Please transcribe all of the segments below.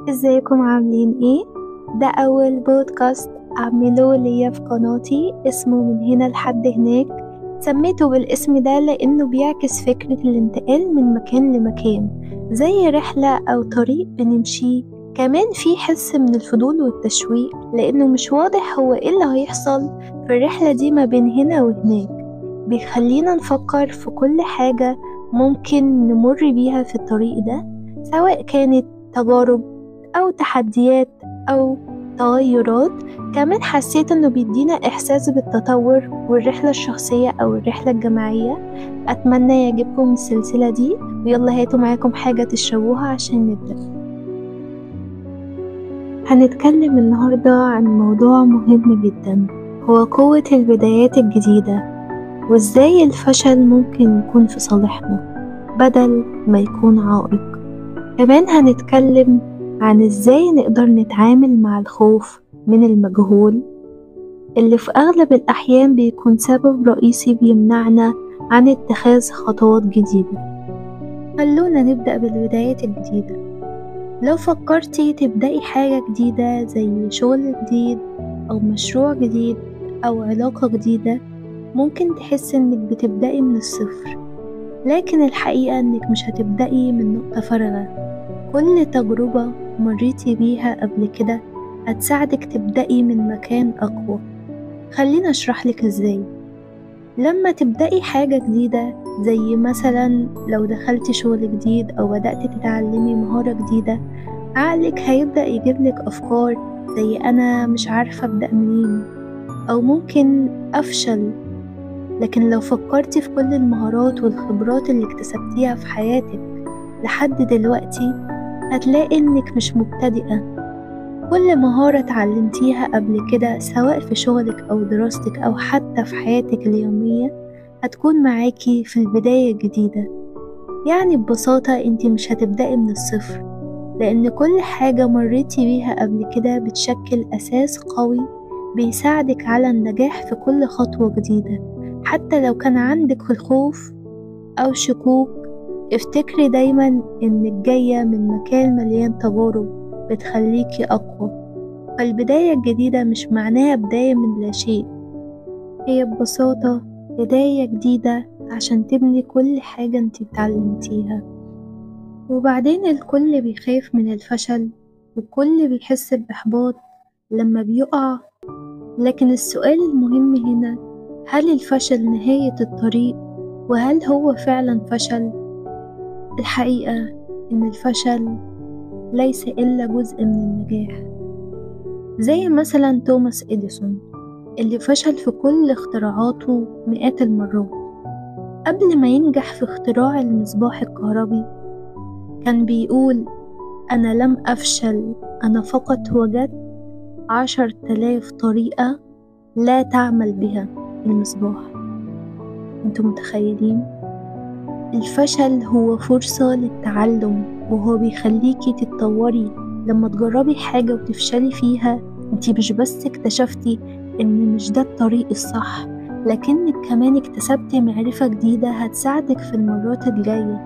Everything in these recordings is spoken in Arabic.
ازيكم عاملين ايه؟ ده اول بودكاست اعمله ليا في قناتي، اسمه من هنا لحد هناك. سميته بالاسم ده لانه بيعكس فكرة الانتقال من مكان لمكان، زي رحلة او طريق بنمشيه. كمان في حس من الفضول والتشويق، لانه مش واضح هو ايه اللي هيحصل في الرحلة دي ما بين هنا وهناك. بيخلينا نفكر في كل حاجة ممكن نمر بيها في الطريق ده، سواء كانت تجارب أو تحديات أو تغيرات. كمان حسيت إنه بيدينا إحساس بالتطور والرحلة الشخصية أو الرحلة الجماعية. أتمنى يعجبكم السلسلة دي، ويلا هاتوا معاكم حاجة تشربوها عشان نبدأ. هنتكلم النهاردة عن موضوع مهم جدا، هو قوة البدايات الجديدة، وإزاي الفشل ممكن يكون في صالحنا بدل ما يكون عائق. كمان هنتكلم عن إزاي نقدر نتعامل مع الخوف من المجهول اللي في أغلب الأحيان بيكون سبب رئيسي بيمنعنا عن اتخاذ خطوات جديدة. خلونا نبدأ بالبدايات الجديدة. لو فكرتي تبدأي حاجة جديدة زي شغل جديد أو مشروع جديد أو علاقة جديدة، ممكن تحس إنك بتبدأي من الصفر، لكن الحقيقة إنك مش هتبدأي من نقطة فارغة. كل تجربة مريتي بيها قبل كده هتساعدك تبدأي من مكان أقوى. خليني أشرحلك إزاي. لما تبدأي حاجة جديدة، زي مثلا لو دخلتي شغل جديد أو بدأتي تتعلمي مهارة جديدة، عقلك هيبدأ يجيبلك أفكار زي أنا مش عارفة أبدأ منين، أو ممكن أفشل. لكن لو فكرتي في كل المهارات والخبرات اللي اكتسبتيها في حياتك لحد دلوقتي، هتلاقي إنك مش مبتدئة. كل مهارة اتعلمتيها قبل كده، سواء في شغلك أو دراستك أو حتى في حياتك اليومية، هتكون معاكي في البداية الجديدة. يعني ببساطة انتي مش هتبدأي من الصفر، لأن كل حاجة مريتي بيها قبل كده بتشكل أساس قوي بيساعدك على النجاح في كل خطوة جديدة. حتى لو كان عندك خوف أو شكوك، افتكري دايما إنك جاية من مكان مليان تجارب بتخليكي أقوى. فالبداية الجديدة مش معناها بداية من لا شيء، هي ببساطة بداية جديدة عشان تبني كل حاجة انتي اتعلمتيها. وبعدين الكل بيخاف من الفشل، والكل بيحس بإحباط لما بيقع. لكن السؤال المهم هنا، هل الفشل نهاية الطريق؟ وهل هو فعلا فشل؟ الحقيقة إن الفشل ليس إلا جزء من النجاح. زي مثلا توماس إديسون اللي فشل في كل اختراعاته مئات المرات. قبل ما ينجح في اختراع المصباح الكهربي، كان بيقول: أنا لم أفشل، أنا فقط وجدت 10,000 طريقة لا تعمل بها المصباح. انتوا متخيلين؟ الفشل هو فرصة للتعلم، وهو بيخليكي تتطوري. لما تجربي حاجة وتفشلي فيها، انتي مش بس اكتشفتي ان مش ده الطريق الصح، لكنك كمان اكتسبتي معرفة جديدة هتساعدك في المرات الجاية.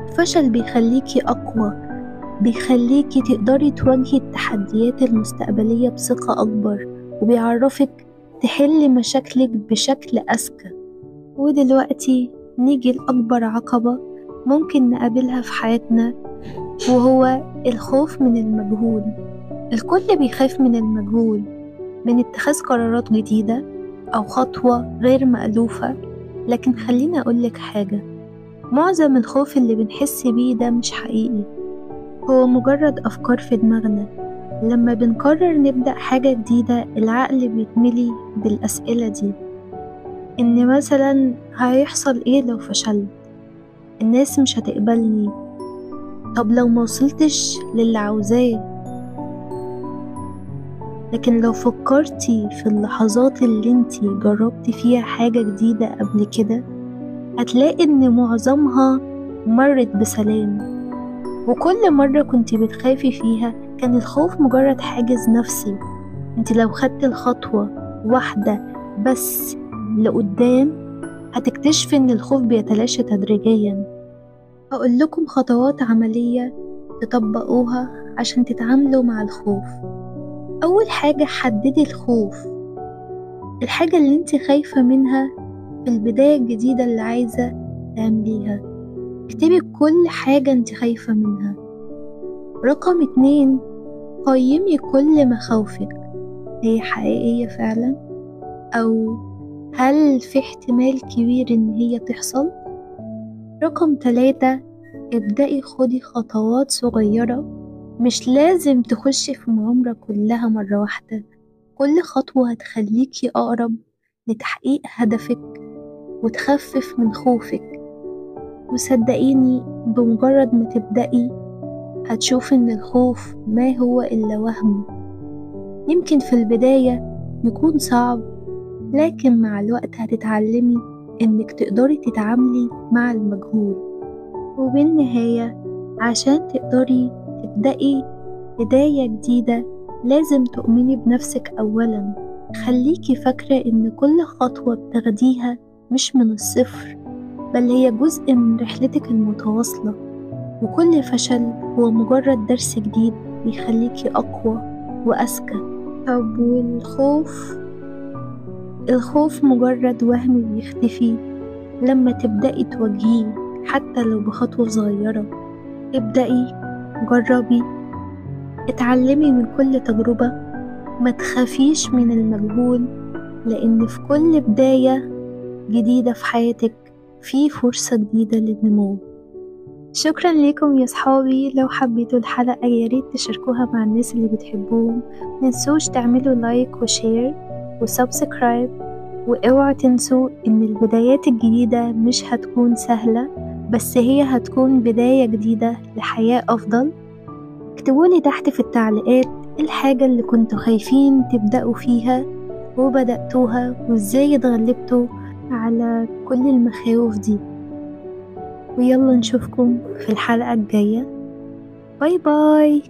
الفشل بيخليكي أقوى، بيخليكي تقدري تواجهي التحديات المستقبلية بثقة أكبر، وبيعرفك تحلي مشاكلك بشكل أذكى. ودلوقتي نيجي لأكبر عقبة ممكن نقابلها في حياتنا، وهو الخوف من المجهول. الكل بيخاف من المجهول، من اتخاذ قرارات جديدة أو خطوة غير مألوفة. لكن خليني أقولك حاجة، معظم الخوف اللي بنحس بيه ده مش حقيقي، هو مجرد أفكار في دماغنا. لما بنقرر نبدأ حاجة جديدة، العقل بيتملي بالأسئلة دي، إن مثلا هيحصل إيه لو فشلت؟ الناس مش هتقبلني؟ طب لو موصلتش للي عاوزاه؟ لكن لو فكرتي في اللحظات اللي انتي جربتي فيها حاجة جديدة قبل كده، هتلاقي إن معظمها مرت بسلام. وكل مرة كنتي بتخافي فيها كان الخوف مجرد حاجز نفسي. انت لو خدت الخطوة واحدة بس لقدام، هتكتشفي ان الخوف بيتلاشى تدريجيا. هقول لكم خطوات عملية تطبقوها عشان تتعاملوا مع الخوف. أول حاجة، حددي الخوف، الحاجة اللي انت خايفة منها في البداية الجديدة اللي عايزة تعمليها. اكتبي كل حاجة انت خايفة منها. رقم 2، قيمي كل مخاوفك، هي حقيقية فعلا؟ أو هل في احتمال كبير إن هي تحصل؟ رقم 3، ابدأي خدي خطوات صغيرة، مش لازم تخشي في مغامرة كلها مرة واحدة. كل خطوة هتخليكي أقرب لتحقيق هدفك وتخفف من خوفك. وصدقيني بمجرد ما تبدأي هتشوفي إن الخوف ما هو إلا وهم. يمكن في البداية يكون صعب، لكن مع الوقت هتتعلمي إنك تقدري تتعاملي مع المجهول. وبالنهاية، عشان تقدري تبدأي بداية جديدة لازم تؤمني بنفسك أولا. خليكي فاكرة إن كل خطوة بتاخديها مش من الصفر، بل هي جزء من رحلتك المتواصلة، وكل فشل هو مجرد درس جديد بيخليكي أقوى وأذكى. طب الخوف مجرد وهم بيختفي لما تبدأي تواجهيه، حتى لو بخطوة صغيرة. ابدأي، جربي، اتعلمي من كل تجربة، ما تخافيش من المجهول، لأن في كل بداية جديدة في حياتك في فرصة جديدة للنمو. شكرا لكم يا صحابي، لو حبيتوا الحلقة ياريت تشاركوها مع الناس اللي بتحبوهم. متنسوش تعملوا لايك وشير وسبسكرايب، واوعوا تنسوا ان البدايات الجديدة مش هتكون سهلة، بس هي هتكون بداية جديدة لحياة أفضل. اكتبولي تحت في التعليقات الحاجة اللي كنتوا خايفين تبدأوا فيها وبدأتوها، وازاي اتغلبتوا على كل المخاوف دي. ويلا نشوفكم في الحلقة الجاية. باي باي.